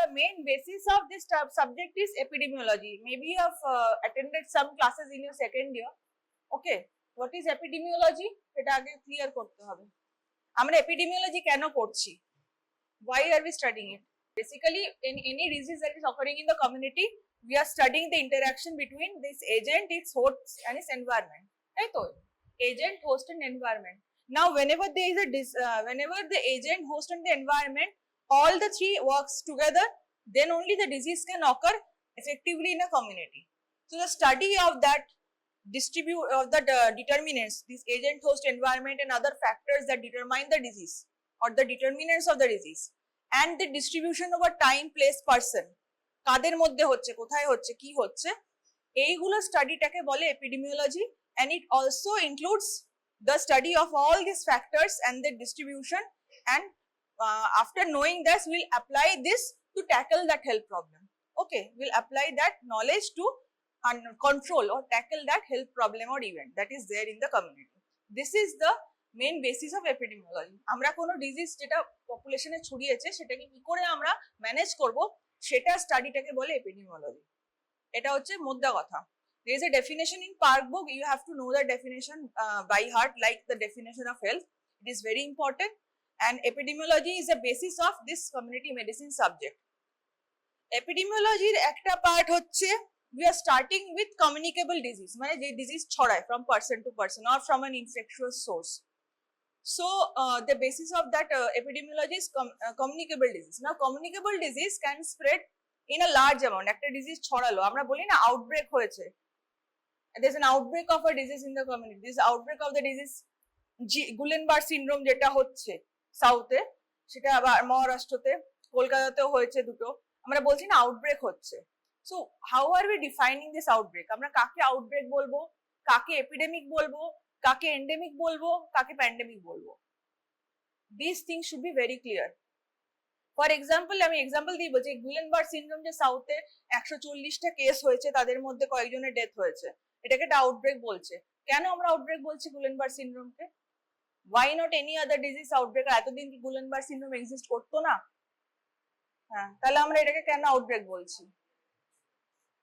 the main basis of this subject is epidemiology. Maybe you have attended some classes in your second year. Okay, what is epidemiology? এটা আগে clear করতে হবে। আমরা epidemiology কেন করছি? Why are we studying it? Basically, in any disease that is occurring in the community, we are studying the interaction between this agent, its host, and its environment. Right? So, agent, host, and environment. Now, whenever there is whenever the agent, host, and the environment, all the three works together, then only the disease can occur effectively in a community. So, the study of that determinants, this agent, host, environment, and other factors that determine the disease or the determinants of the disease, and the distribution over time, place, person, কাদের মধ্যে হচ্ছে, কোথায় হচ্ছে, কি হচ্ছে, এইগুলো স্টাডিটাকে বলে epidemiology, and it also includes the study of all these factors and their distribution, and after knowing this, we'll apply this to tackle that health problem. Okay, we'll apply that knowledge to control or tackle that health problem or event that is there in the community. This is the main basis of epidemiology. আমরা কোনো disease যেটা পপুলেশনে ছড়িয়েছে সেটাকে কি করে আমরা manage করব সেটা স্টাডিটাকে বলে এপিডেমিওলজি। এটা হচ্ছে মোদ্দা কথা। There is a definition in Park book. You have to know the definition by heart, like the definition of health. It is very important, and epidemiology is the basis of this community medicine subject. Epidemiology একটা part হচ্ছে we are starting with communicable disease, মানে যে disease ছড়ায় from person to person or from an infectious source. So the basis of that epidemiology is communicable disease. Now communicable disease can spread in a large amount. একটা disease ছড়ালো, আমরা বলি না outbreak হয়েছে, there is an outbreak of a disease in the community. This outbreak of the disease Guillain Barre syndrome যেটা হচ্ছে সাউথে, সেটা আবার মহারাষ্ট্রতে, কলকাতাতেও হয়েছে দুটো, আমরা বলছি না আউটব্রেক হচ্ছে। So how are we defining this outbreak? আমরা কাকে আউটব্রেক বলবো, কাকে এপিডেমিক বলবো, কাকে এন্ডেমিক বলবো, কাকে প্যান্ডেমিক বলবো? This things should be very clear. For example, আমি এক্সাম্পল দিয়ে বলছি, গুলেনবার্গ সিনড্রোম যে সাউথে 140টা কেস হয়েছে, তাদের মধ্যে কয়েকজনের ডেথ হয়েছে, এটাকে একটা আউটব্রেক বলছে। কেন আমরা আউটব্রেক বলছি গুলেনবার্গ সিনড্রোমকে? Why not any other disease outbreak? এতদিন কি গুলেনবার্গ সিনড্রোম এক্সিস্ট করতো না? হ্যাঁ, তাহলে আমরা এটাকে কেন আউটব্রেক বলছি?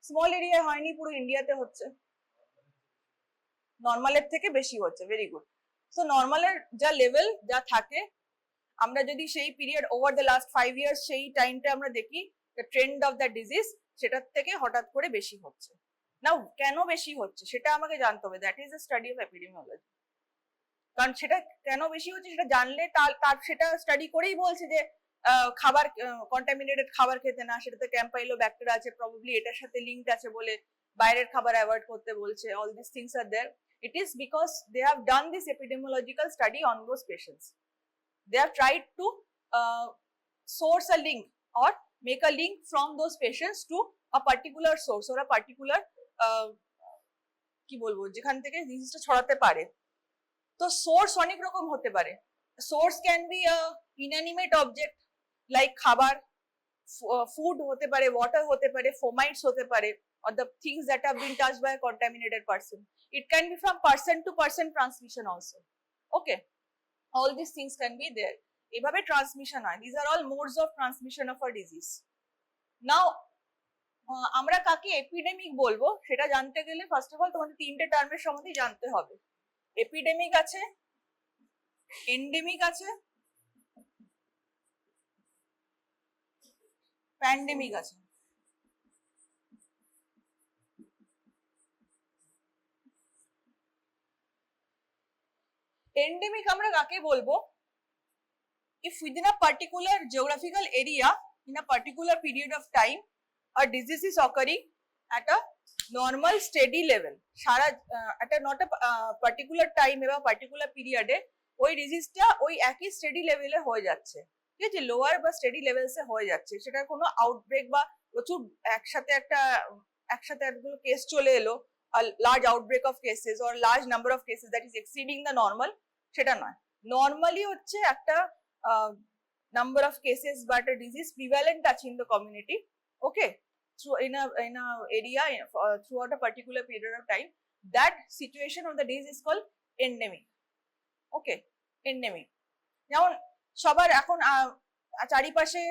স্মল এরিয়ায় হয়নি, পুরো ইন্ডিয়াতে হচ্ছে, নর্মালের থেকে বেশি হচ্ছে। Very good. সো নর্মালের যা লেভেল যা থাকে, আমরা যদি সেই period over the last 5 years সেই টাইমটা আমরা দেখি, the trend of the disease সেটার থেকে হঠাৎ করে বেশি হচ্ছে। নাও কেন বেশি হচ্ছে সেটা আমাকে জানতে হবে। That is the study of epidemiology. কারণ সেটা কেন বেশি হচ্ছে সেটা জানলে তার সেটা স্টাডি করেই বলছে যে খাবার কন্টামিনেটেড খাবার খেতে না, সেটাতে ক্যাম্পাইলোব্যাক্টেরিয়া আছে, প্রবাবলি এটার সাথে লিঙ্ক আছে বলে বাইরের খাবার অ্যাভয়েড করতে বলছে। All this things are there. It is because they have done this epidemiological study on those patients. They have tried to source a link or make a link from those patients to a particular source or a particular কি বলবো, যেখান থেকে ডিজিজটা ছড়াতে পারে। তো source অনেক রকম হতে পারে। Source can be a inanimate object like খাবার, ফুড হতে পারে, ওয়াটার হতে পারে, ফোমাইটস হতে পারে, or the things that have been touched by a contaminated person. It can be from person to person transmission also. Okay, all these things can be there. এভাবে transmission হয়। These are all modes of transmission of a disease. Now আমরা কাকে epidemic বলবো সেটা জানতে গেলে first of all তোমাদের তিনটে টার্মের সম্বন্ধে জানতে হবে। এপিডেমিক আছে, এন্ডেমিক আছে, প্যান্ডেমিক আছে। এন্ডেমিক আমরা কাকে বলবো? If within a particular geographical area in a particular period of time a disease is occurring at a normal steady level, Sara at a not a particular time বা particular period এ ওই ডিজিজটা ওই একই steady লেভেলে হয়ে যাচ্ছে, ঠিক আছে, lower বা স্টেডি লেভেলসে হয়ে যাচ্ছে, সেটা কোনো আউটব্রেক বা প্রচুর একসাথে এতগুলো কেস চলে এলো, large outbreak of cases or large number of cases that is exceeding the normal, সেটা নয়। নর্মালি হচ্ছে একটা number of cases but a disease prevalent আছে in the community, okay, through in a area throughout a particular period of time. That situation of the disease is called endemic. Okay, endemic. যেমন সবার এখন চারিপাশে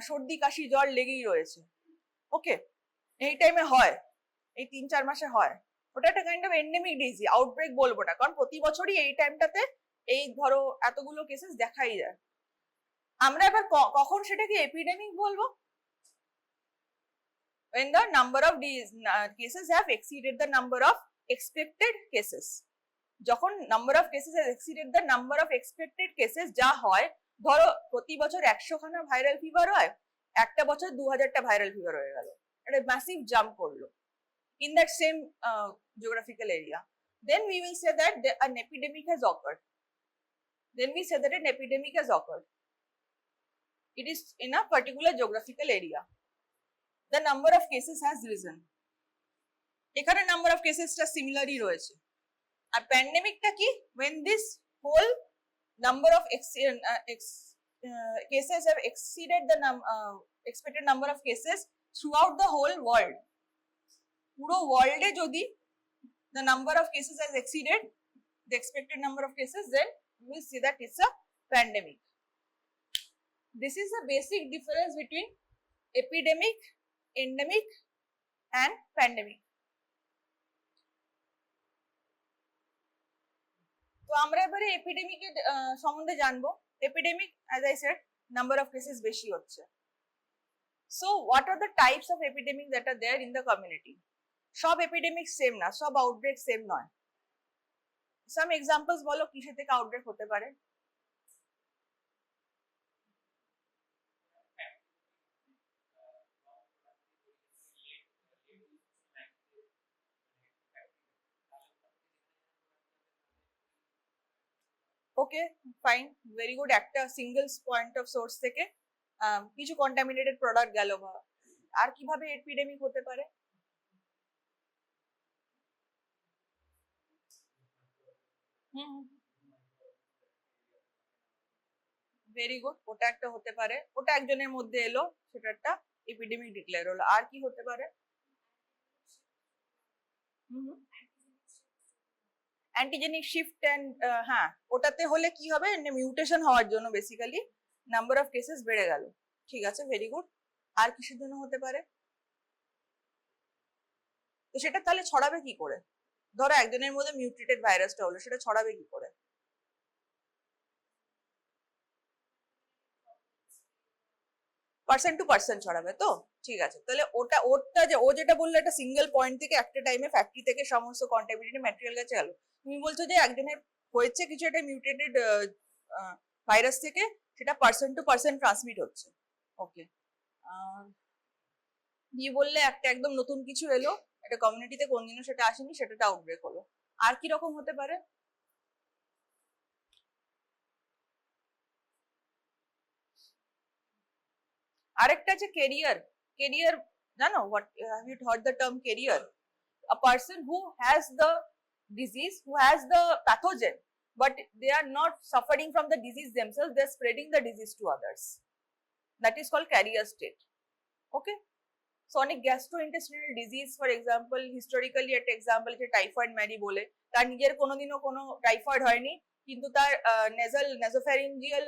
সর্দি কাশি জ্বর লেগেই রয়েছে, ওকে, এই টাইমে হয়, এই 3-4 মাসে হয়, ওটা একটা kind of endemic disease, outbreak বলবো না, কারণ প্রতি বছরই এই টাইমটাতে এই ধরো এতগুলো কেসেস দেখাই যায়। আমরা এবার কখন সেটাকে এপিডেমিক বলবো? when the number of cases have exceeded the number of expected cases, যখন number of cases has exceeded the number of expected cases, যা হয় ধরো প্রতি বছর 100 খানা ভাইরাল ফিভার হয়, একটা বছর 2000টা ভাইরাল ফিভার হয়ে গেল, একটা ম্যাসিভ জাম্প করলো in that same geographical area, then we will say that an epidemic has occurred. Then we say that an epidemic has occurred. It is in a particular geographical area. The number of cases has risen. এখানে number of cases টা similarly রয়েছে। আর প্যান্ডেমিকটা কি? when this whole number of cases have exceeded the expected number of cases throughout the whole world. পুরো ওয়ার্ল্ডে যদি the number of cases has exceeded the expected number of cases, then we will see that it's a pandemic. This is the basic difference between epidemic, endemic and pandemic. তো আমরা এবারে এপিডেমিকের সম্বন্ধে জানবো। Epidemic, as I said, number of cases বেশি হচ্ছে। So what are the types of epidemic that are there in the community? সব epidemic same না, সব আউটব্রেক সেম নয়। সাম এক্সাম্পলস বলো কিসে থেকে আউটব্রেক হতে পারে? ওকে, ফাইন, ভেরি গুড। একটা সিঙ্গেল পয়েন্ট অফ সোর্স থেকে কিছু কন্টামিনেটেড প্রোডাক্ট গেল, বা আর কিভাবে এপিডেমিক হতে পারে? ভেরি গুড, ওটা একটা হতে পারে, ওটা একজনের মধ্যে এলো, সেটা একটা এপিডেমিক ডিক্লেয়ার হলো। আর কি হতে পারে? অ্যান্টিজেনিক শিফট অ্যান্ড, হ্যাঁ, ওটাতে হলে কি হবে? মিউটেশন হওয়ার জন্য বেসিক্যালি নাম্বার অফ কেসেস বেড়ে গেল। ঠিক আছে, ভেরি গুড। আর কিসের জন্য হতে পারে? তো সেটা তাহলে ছড়াবে কি করে? ধরো একজনের মধ্যে মিউটেটেড ভাইরাসটা হলো, সেটা ছড়াবে কি করে? পার্সন টু পার্সন ছড়াবে তো? ঠিক আছে, তাহলে ওটা যে ও যেটা বললো, একটা সিঙ্গেল পয়েন্ট থেকে একটা টাইমে ফ্যাক্টরি থেকে সমস্ত কন্টামিনেটেড ম্যাটেরিয়াল গেছে গেল। তুমি বলছো যে একজনের হয়েছে কিছু একটা মিউটেটেড ভাইরাস থেকে, সেটা পার্সন টু পার্সন ট্রান্সমিট হচ্ছে। ওকে, দিয়ে বললে একটা একদম নতুন কিছু এলো, একটা কমিউনিটিতে কোনদিনও সেটা আসেনি, সেটা আউটব্রেক হলো। আর কি রকম হতে পারে? আরেকটা আছে কেরিয়ার। কেরিয়ার জানো? What have you heard the term career? A person who has the disease, who has the pathogen, but they are not suffering from the disease themselves, they are spreading the disease to others. That is called carrier state. Okay, so অনেক gastrointestinal disease, for example historically একটা example আছে typhoid Mary বলে, তার নিজের কোনোদিনও কোনো typhoid হয়নি, কিন্তু তার নেজোফ্যারিঞ্জিয়াল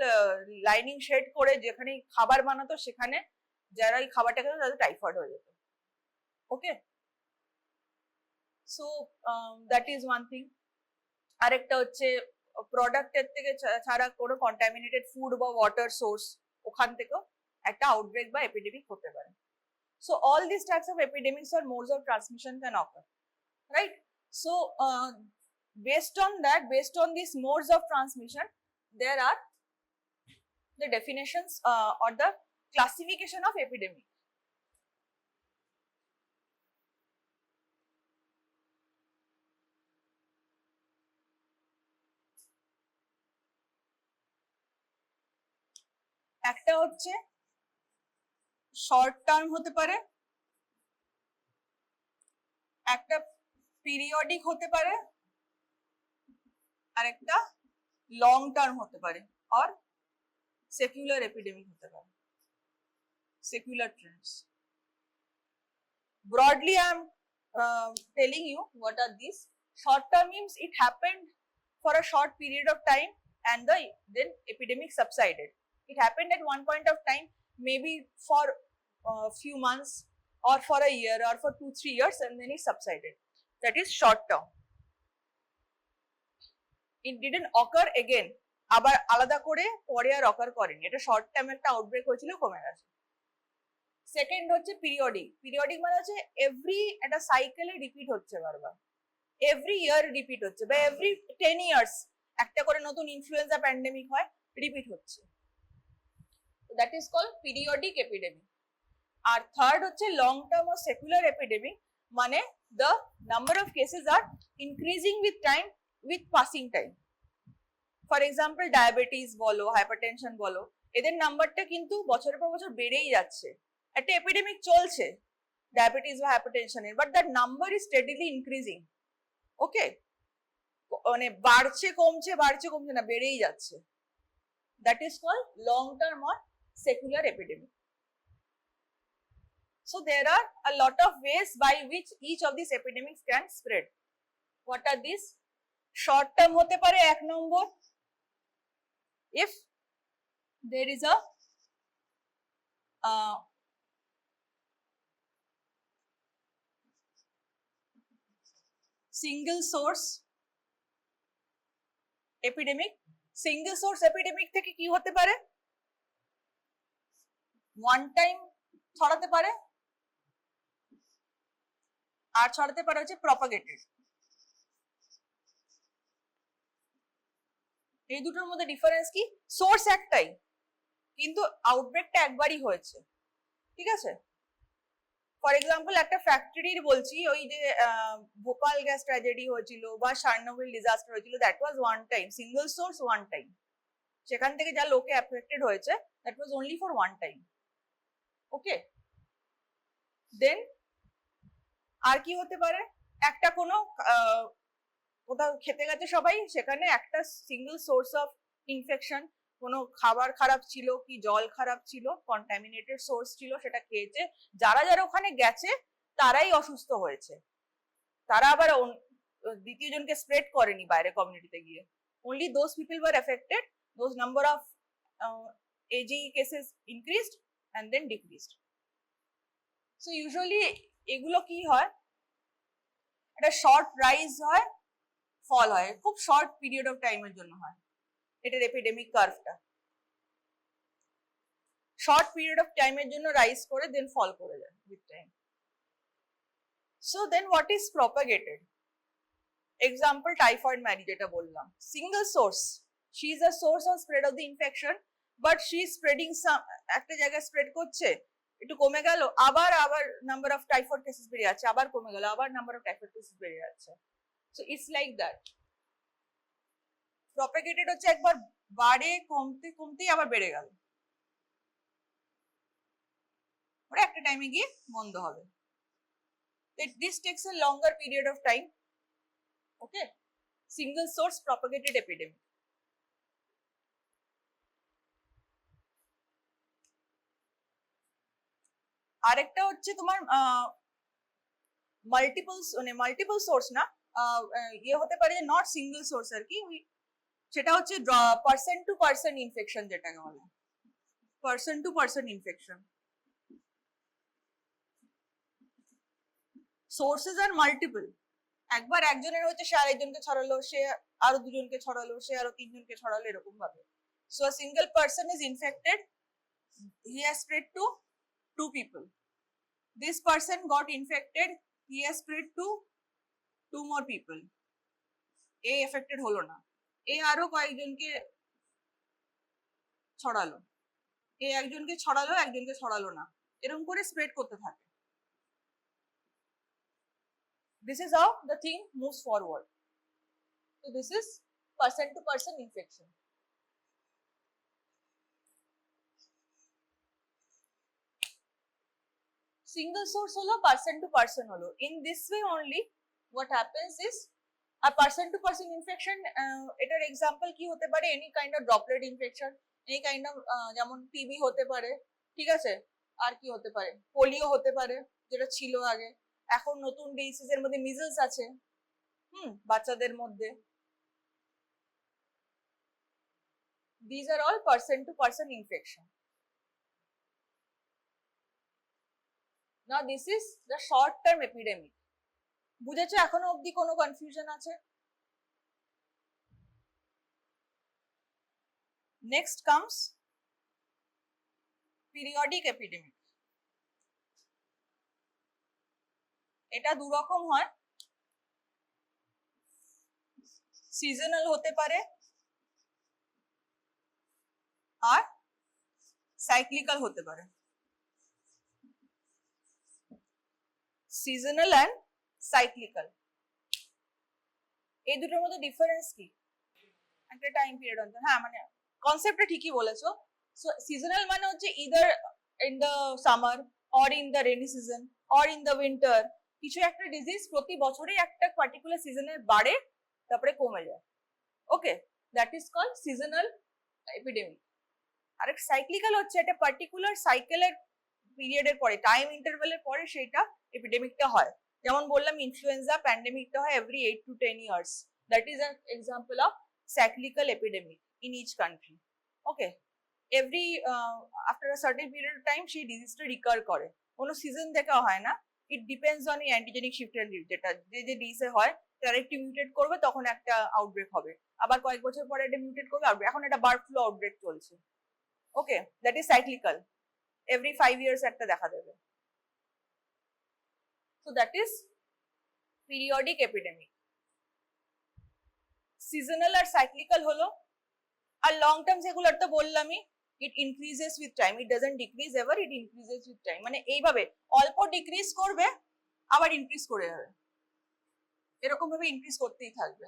লাইনিং শেড করে যেখানে খাবার বানাতো, সেখানে যারা এই খাবারটা খেত তাদের টাইফয়েড হয়ে যেত। Okay, so that is one thing. আরেকটা হচ্ছে প্রোডাক্টের থেকে ছাড়া কোনো কন্টামিনেটেড ফুড বা ওয়াটার সোর্স, ওখান থেকেও একটা আউটব্রেক বা এপিডেমিক হতে পারে। So all these types of epidemics or modes of transmission can occur, right? So based on that, based on these modes of transmission, there are the definitions or the classification of epidemic. একটা হচ্ছে short term হতে পারে, একটা periodic হতে পারে, আর একটা long term হতে পারে, আর সেকুলার এপিডেমিক হতে পারে, secular trends. Broadly, I am telling you what are these. Short term means it happened for a short period of time and then epidemic subsided. It happened at one point of time maybe for a few months or for a year or for 2-3 years, and then it subsided. That is short term. It didn't occur again, আবার আলাদা করে পরে আর অকার করেনি, এটা short term একটা outbreak হয়েছিল, কমে গেছে। সেকেন্ড হচ্ছে পিরিয়ডিক। পিরিয়ডিক মানে হচ্ছে এভরি একটা সাইকেলে রিপিট হচ্ছে বারবার, এভরি ইয়ার রিপিট হচ্ছে, বা এভরি 10 ইয়ার্স একটা করে নতুন ইনফ্লুয়েঞ্জা প্যান্ডেমিক হয়, রিপিট হচ্ছে, that is called periodic epidemic. আর থার্ড হচ্ছে লং টার্ম ও সেকুলার এপিডেমিক, মানে the number of cases are increasing with time, with passing time. For example diabetes বলো, হাইপারটেনশন বলো, এদের নাম্বারটা কিন্তু বছরের পর বছর বেড়েই যাচ্ছে, একটা এপিডেমিক চলছে ডায়াবেটিস বা হাইপারটেনশনের, but that number is steadily increasing. Okay, মানে বাড়ছে কমছে বাড়ছে কমছে না, বেড়েই যাচ্ছে, that is called long term or secular epidemic. So there are a lot of ways by which each of these epidemics can spread. What are these? Short term hote pare ek number, if there is a single source epidemic. Single source epidemic থেকে কি হতে পারে? One time ছড়াতে পারে, আর ছড়াতে পারে হচ্ছে প্রপাগেটেড। এই দুটোর মধ্যে ডিফারেন্স কি? সোর্স একটাই, কিন্তু আউটব্রেকটা একবারই হয়েছে, ঠিক আছে? ফর এক্সাম্পল একটা ফ্যাক্টরির বলছি, ওই যে ভোপাল গ্যাস ট্র্যাজেডি হয়েছিল বা শার্নোবিল ডিজাস্টার হয়েছিল, that was one time, single source one time, সেখান থেকে যা লোকে অ্যাফেক্টেড হয়েছে that was only for one time. Okay, then আর কি হতে পারে? একটা কোনো কোথাও খেতে গেছে সবাই, সেখানে একটা সিঙ্গল সোর্স অফ ইনফেকশন, কোনো খাবার খারাপ ছিল কি জল খারাপ ছিল, কন্টামিনেটেড সোর্স ছিল, সেটা খেয়েছে, যারা যারা ওখানে গেছে তারাই অসুস্থ হয়েছে, তারা আবার দ্বিতীয় জনকে স্প্রেড করেনি বাইরে কমিউনিটিতে গিয়ে, only those people were affected, those number of AGE cases increased and then decreased. So usually এগুলো কি হয়, একটা শর্ট রাইজ হয়, ফল হয়, খুব শর্ট পিরিয়ড অফ টাইমের জন্য হয়, এটার এপিডেমিক কার্ভটা শর্ট পিরিয়ড অফ টাইমের জন্য রাইজ করে দেন ফল করে যায় with time. So then what is propagated? Example typhoid Mary যেটা বললাম, single source, she is a source of spread of the infection, but she is spreading some, একটা জায়গায় spread করছে, একটু কমে গেল, আবার নাম্বার অফ টাইফয়েড কেসেস বেড়ে যাচ্ছে, আবার কমে গেল, আবার নাম্বার অফ টাইফয়েড কেসেস বেড়ে যাচ্ছে। So it's like that. Propagated হচ্ছে একবার বাড়ে কমতে কমতেই আবার বেড়ে গেল, ওরা একটা টাইমে গিয়ে বন্ধ হবে। This takes a longer period of time. Okay, single source propagated epidemic. আরেকটা হচ্ছে তোমার মাল্টিপল সোর্স না, ইয়ে হতে পারে যে নট সিঙ্গল সোর্স আর কি, সেটা হচ্ছে পার্সন টু পার্সন ইনফেকশন, যেটাকে বলে person to person infection. Sources R multiple, একবার একজনের হচ্ছে সে আরেকজনকে ছড়ালো, সে আরো দুজনকে ছড়ালো, সে আরো তিনজনকে ছড়ালো, এরকম ভাবে। So a single person is infected, he has spread to two people, this person got infected, he has spread to two more people, এ এফেক্টেড হলো না, এ আরো কয়েকজনকে ছড়ালো, এ একজনকে ছড়ালো, একজনকে ছড়ালো না, এরকম করে স্প্রেড করতে থাকে। This is how the thing moves forward. So this is person to person infection. Single source holo, person to person holo. In this way only what happens is a person to person infection, etar example ki hote pare, any kind of droplet infection, any kind of যেমন TB হতে পারে, ঠিক আছে, আর কি হতে পারে, polio হতে পারে যেটা ছিল আগে, এখন নতুন ডিজিজের মধ্যে মিজলস আছে, বাচ্চাদের মধ্যে। These are all person to person infection. Now this is the short term epidemic. বুঝেছো এখনো অবধি কোনো কনফিউশন আছে? Next comes periodic epidemic. এটা দু রকম হয়, সিজনাল হতে পারে আর সাইক্লিক্যাল হতে পারে। সিজনাল অ্যান্ড সাইক্লিক্যাল, এই দুটোর মধ্যে ডিফারেন্স কি? একটা টাইম পিরিয়ড অন্তর, হ্যাঁ মানে কনসেপ্টটা ঠিকই বলেছো। সো সিজনাল মানে হচ্ছে either in the summer or in the rainy season or in the winter, কিছু একটা ডিজিজ প্রতি বছরই একটা পার্টিকুলার সিজনে বাড়ে তারপরে কমে যায়। Okay, that is called seasonal epidemic. আর সাইক্লিক্যাল হচ্ছে একটা পার্টিকুলার সাইকেলের পিরিয়ডের পরে, টাইম ইন্টারভ্যালের পরে সেটা এপিডেমিকটা হয়। যেমন বললাম ইনফ্লুয়েঞ্জা প্যান্ডেমিকটা হয় every 8 to 10 years. That is an example of cyclical epidemic in each country. Okay, every after a certain period of time সেই ডিজিজটা রিকার করে, কোনো সিজন থেকে হয় না। ইট ডিপেন্ডস অন এই অ্যান্টিজেনিক শিফটের যেটা যে ডিজিজে হয় তার একটু মিউটেট করবে, তখন একটা আউটব্রেক হবে, আবার কয়েক বছর পরে এটা মিউটেট করবে, আউটব্রেক। এখন এটা বার্ড ফ্লু আউটব্রেক চলছে। Okay, that is cyclical, every 5 years একটা দেখা দেবে। So that is periodic epidemic. Seasonal আর সাইক্লিক্যাল হলো, আর লং টার্ম যেগুলো তো বললামই, it increases with time, it doesn't decrease ever, it increases with time. মানে এইভাবে অল্প ডিক্রিজ করবে আবার ইনক্রিজ করে যাবে, এরকম ভাবে ইনক্রিজ করতেই থাকবে।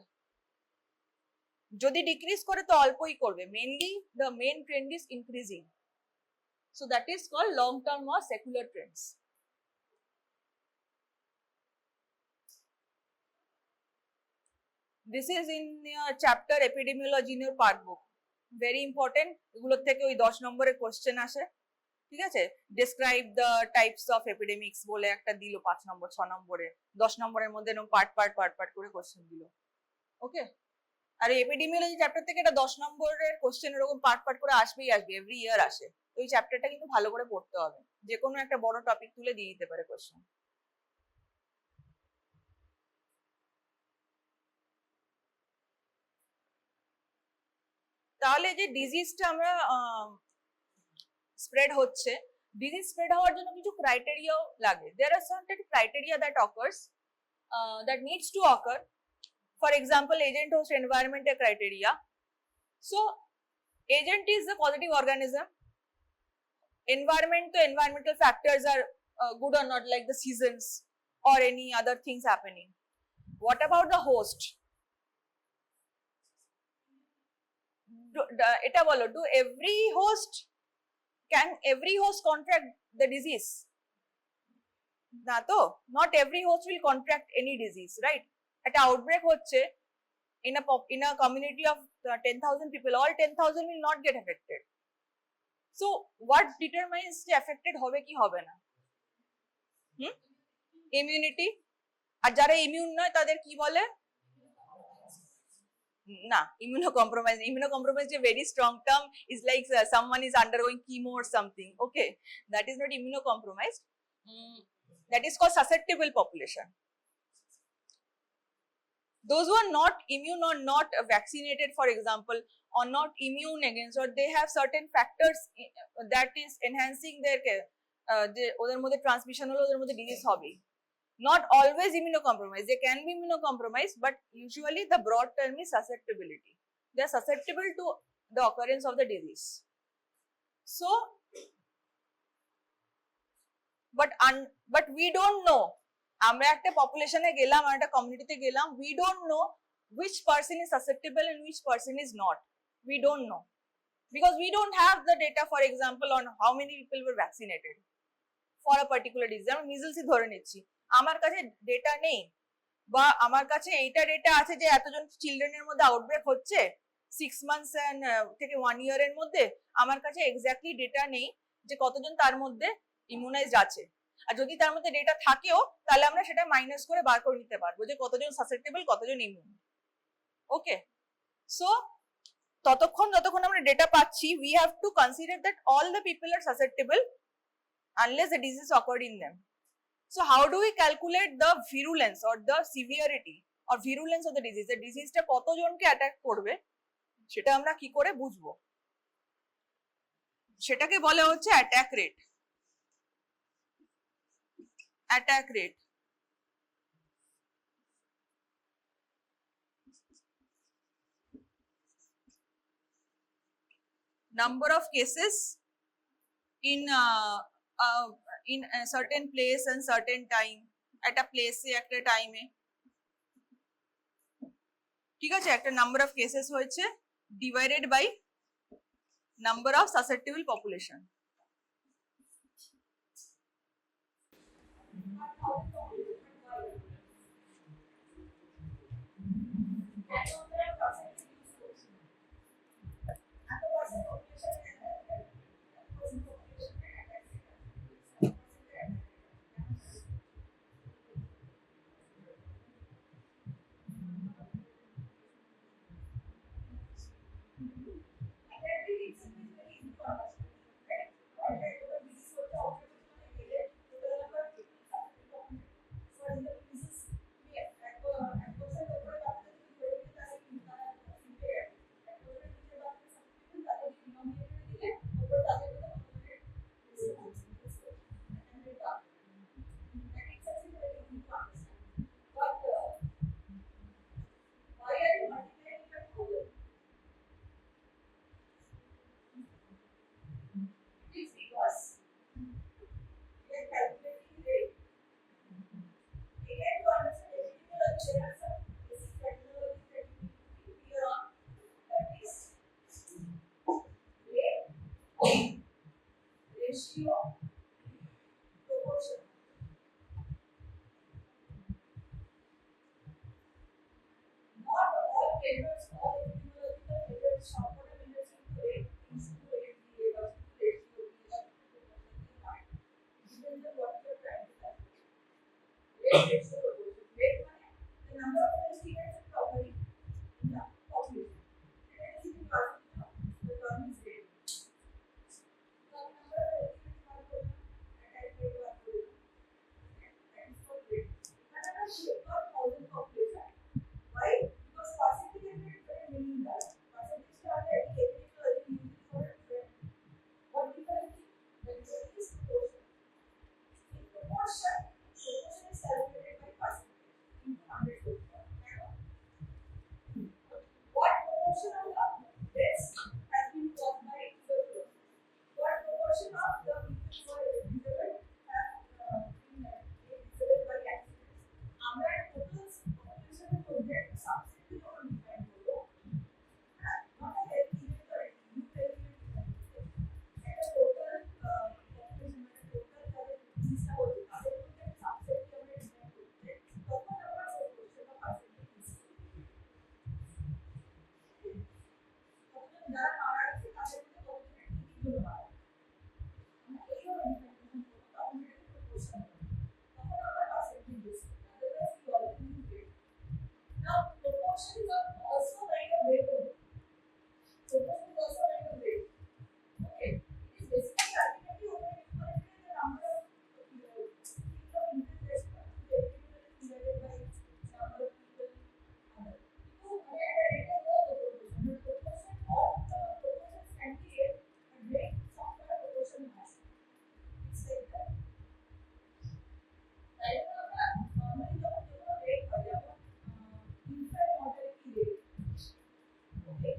যদি ডিক্রিজ করে তো অল্পই করবে, mainly the main trend is increasing. So that is called long term or secular trends. This is in chapter epidemiology in your part book, very important। এগুলোর থেকে ওই 10 নম্বরের কোশ্চেন আসে, ঠিক আছে। ডেসক্রাইব দ্য টাইপস অফ এপিডেমিক্স বলে একটা দিল 5 নম্বর, 6 নম্বরে, 10 নম্বরের মধ্যে এরকম পার্ট করে কোশ্চেন দিল। ওকে, আর এপিডেমিওলজি চ্যাপ্টার থেকে এটা 10 নম্বরের কোশ্চেন এরকম পার্ট করে আসবেই আসবে, এভরি ইয়ার আসে। তো এই চ্যাপ্টারটা কিন্তু ভালো করে পড়তে হবে, যে কোনো একটা বড় টপিক তুলে দিয়ে দিতে পারে কোশ্চেন। তাহলে যে ডিজিজটা আমরা স্প্রেড হচ্ছে, ডিজিজ স্প্রেড হওয়ার জন্য কিছু ক্রাইটেরিয়াও লাগে। There are certain criteria that occurs, that needs to occur. For example agent host এনভায়রনমেন্টের criteria. So agent is a positive organism, environment to environmental factors are good or not, like the seasons or any other things happening. What about the host? এটা বলো, do can every host contract the disease? না তো, not every host will contract any disease, right? একটা outbreak হচ্ছে in a community of 10,000 people, all 10,000 will not get affected. So what determines যে affected হবে কি হবে না? Immunity. আর যারা ইমিউন নয় তাদের কি বলে? না, immunocompromised. Immunocompromised is a very strong term. Is like someone is undergoing chemo or something. Okay, that is not immunocompromised. That is called susceptible population. Those who are not immune or not vaccinated, for example, or not immune against, or they have certain factors that is enhancing their ওদের মধ্যে transmission হলো, ওদের মধ্যে disease হবে। Not always immunocompromised, they can be immunocompromised, but usually the broad term is susceptibility. They are susceptible to the occurrence of the disease. So, but we don't know. আমরা একটা পপুলেশনে গেলাম, একটা কমিউনিটিতে গেলাম, we don't know which person is susceptible and which person is not. We don't know because we don't have the data, for example, on how many people were vaccinated for a particular disease. যেমন মিজলসই ধরে নিচ্ছি, আমার কাছে data নেই, বা আমার কাছে এইটা ডেটা আছে যে এতজন চিলড্রেনের মধ্যে আউটব্রেক হচ্ছে 6 months থেকে 1 year এর মধ্যে, আমার কাছে এক্স্যাক্টলি ডেটা নেই যে কতজন তার মধ্যে ইমিউনাইজড আছে। আর যদি তার মধ্যে ডেটা থাকেও তাহলে আমরা সেটা মাইনাস করে বার করে নিতে পারবো যে কতজন সাসেপ্টেবল, কতজন ইমিউন। ওকে, সো যতক্ষণ আমরা ডেটা পাচ্ছি, we have to consider that all the people are susceptible unless the disease occurred in them. So how do we calculate the virulence or the severity or virulence of the disease? The disease টা কতজনকে attack করবে সেটা আমরা কি করে বুঝবো? সেটাকে বলা হচ্ছে attack rate. Attack rate number of cases in a certain place and certain time, at a place একটা টাইমে, ঠিক আছে, একটা নাম্বার অফ কেসেস হয়েছে divided by number of susceptible population. Ratio, proportion. Not all favors, all epidemiological favors, short-term tendency to rate is to rate the ratio, depends on what you are trying to calculate. Rate ratio proportion. Rate means the number of students in properly in the population. And it is the term is rate. The number of students per program and I rate per program. That is for rate. Another shape per thousand population. Why? Because percentage rate very meaning that percentage are very epidemiology used for a trend. What difference? The difference is proportion. In proportion is calculated by percentage into 100%. What proportion of the deaths has been caused by tuberculosis? What proportion of the people who are disabled have been disabled by accidents? আমরা total population মধ্যে subset যখন define করব, not a health event or a new health event, একটা total population মানে total যাদের ডিজিজটা হচ্ছে তাদের মধ্যে সাবসেটকে আমরা ডিফাইন করতে তখন আমরা proportion বা পার্সেন্টেজ ইউজ করি। তখন যারা মারা গেছে তাদের মধ্যে কতজনের কি জন্য মারা গেছে আমরা এইভাবে ডিফাইন করব, তখন এটা proportion হবে, তখন আমরা পার্সেন্টেজ ইউজ করি। Otherwise we already use rate. Now proportion is also kind of variable. Proportion is also kind of variable. Okay, it is basically ultimately over the number of people of interest divided by number of people other. So rate of the proportion of proportions can be a rate software proportion has. It's like that. Right now, normally the rate by the infant mortality rate. Okay.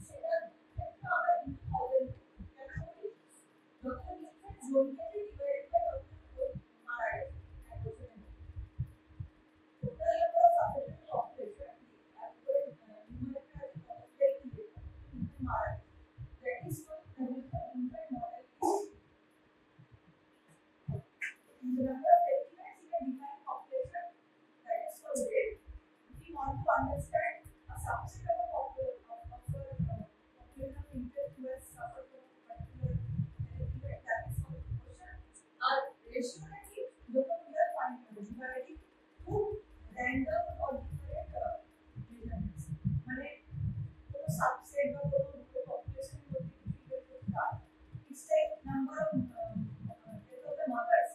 সেটা একটা আমরা 2000 কেন বলি? যখন infant জন্মেছে divided by যখন মারা গেছে এক বছরের মধ্যে। Total number of affected population numerator has mortality rate infant মারা গেছে। That is what the infant mortality rate. The number of estimates in a defined population, that is for rate. If you want to understand a subset of a population of interest who has suffered from a particular event, that is for proportion. Our ratio is local we are dividing to random or different measurements. মানে কোনো subset বা কোনো population মধ্যে it's like number of death of the mothers.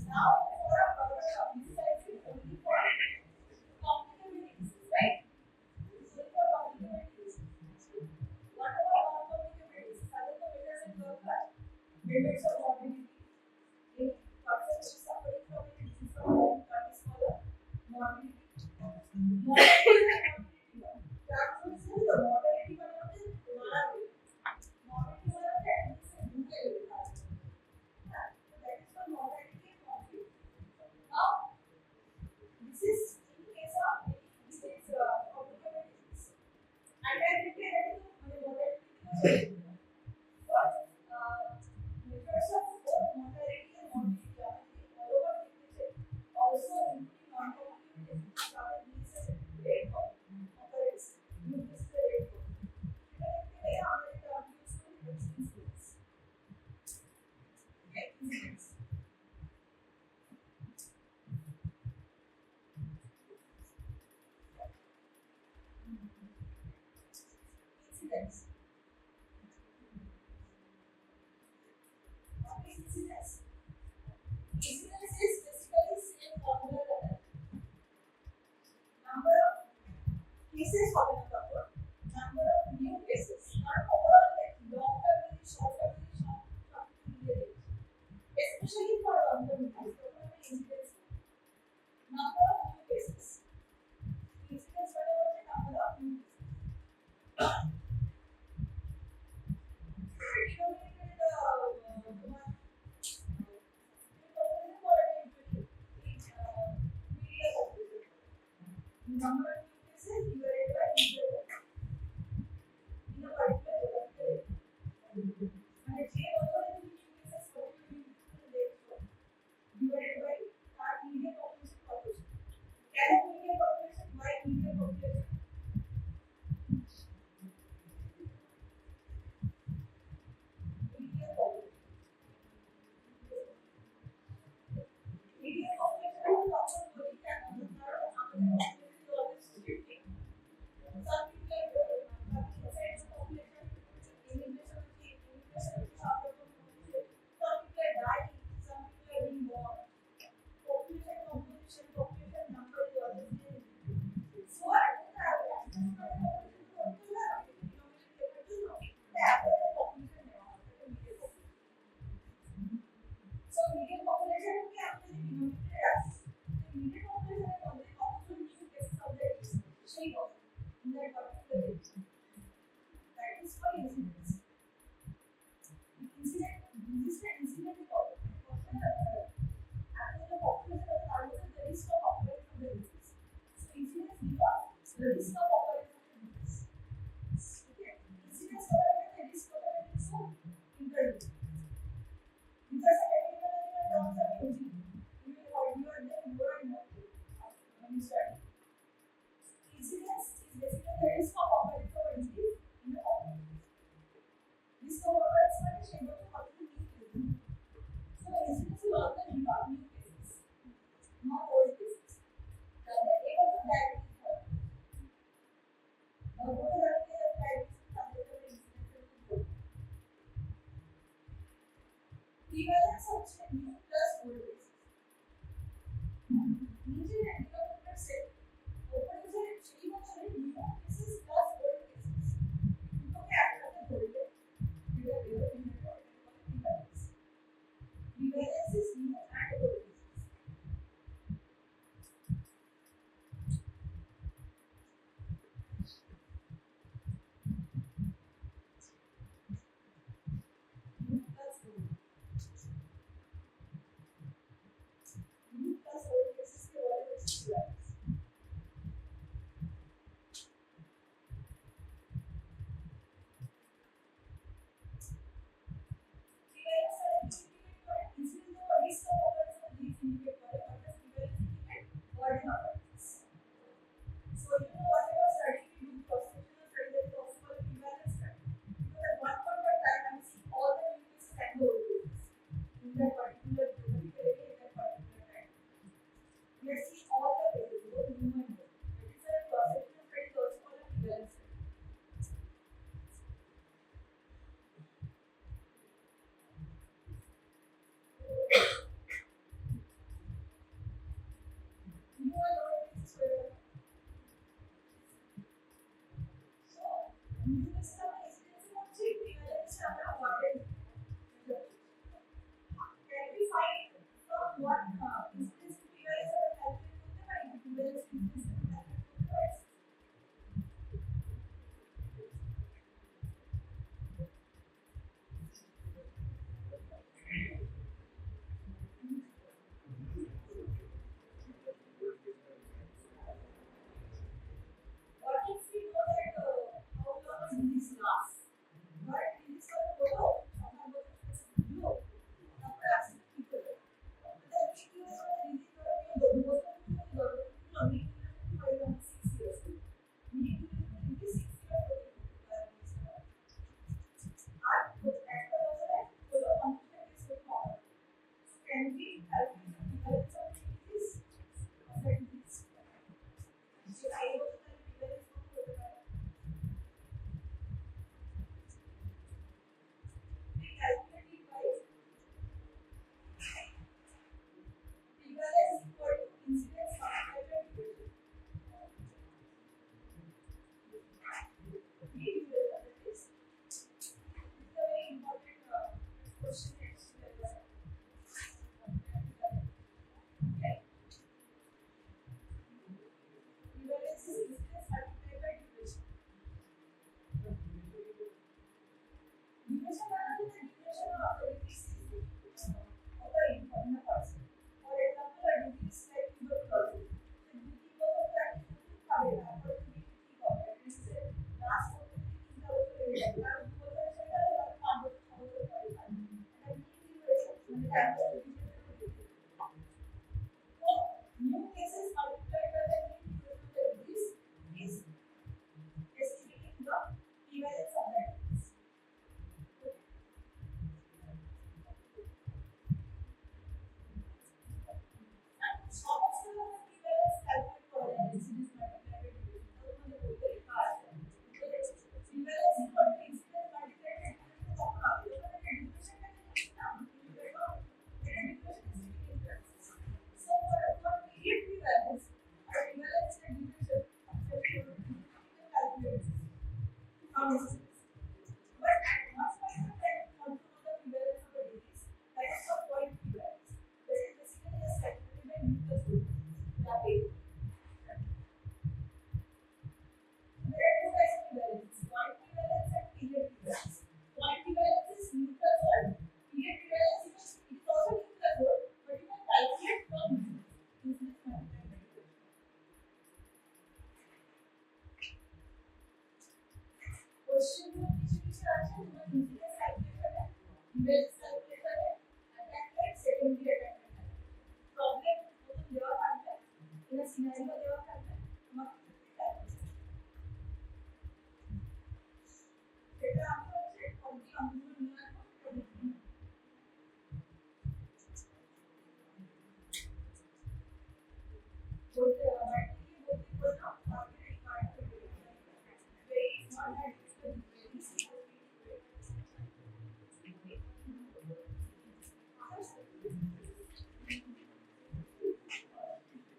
Now, for a this is actually only for complementary diseases, right? So for complementary diseases, what about non-complementary diseases? Other the methods and work are methods of morbidity. A person is suffering from a disease from home, that is called morbidity. Mortality. That means the mortality one of the mortality one of the that is the mortality and morbidity. Now, this is in case of this is complementary disease. And then we can mortality. But methods of both mortality and morbidity are all over the also including non-complementary diseases are these rate of occurrence. This is the rate of. They are useful incidents. Okay, incidents. Incidents. What is incidence? Incidence is basically same formula that number of cases of an occur, number of new cases, not overall like long term, short term, especially for long term incidence. Number of new cases. Incidence whatever the number of new cases. Number of cases divided by media in a particular area. And if you also have cases what you divided by our media population. Can media population by media population? Media population. Media population is also very can some people are besides population, immigration, some people are dying, some people are being born. Population number is always there. So I don't have that. So median population we actually denominated as the median population is only also new cases of the shape of in that particular region. That is for incidence. Incident is after the population of the risk of occurrence of the disease. So incidence because the risk of occurrence of the disease. Okay. Incidence occurrence and the risk of occurrence is so interlinked. These are secondary terms of using. You will hold your them more and more when you study. Incidence is basically the risk of occurrence of a disease in the population. Risk of occurrence means shape of how to new cases. So incidence will also involve new cases, not old cases. The aim of the diabetes is what is the diabetes compared to the incidence of the prevalence of new plus old cases. Means an anti-doctor said, open is a chain of new cases plus old cases. Okay, after the old case, we are here in the prevalence. Prevalence is new and old cases. New plus old. New plus old cases के बारे में सीखा है. Prevalence New cases multiplied by the new disease is estimating the prevalence of that disease. And how much the prevalence calculate for the incidence multiplied by disease? Very fast. Prevalence is what the incidence multiplied by disease. So for period prevalence, prevalence and division calculate how much it is. But at much point of time, control the prevalence of a disease, that is called point prevalence. That is basically just calculated by Newton's rule. That way. There are two types of prevalence: point prevalence and period prevalence. Point prevalence is Newton's rule. Period prevalence is also Newton's rule, but you can calculate from incidence multiplied by division. Question में किसी answer में incidence calculate है, prevalence calculate है, attack rate, secondary attack rate. Problem वो तो जवाब आता है, इन scenario का जवाब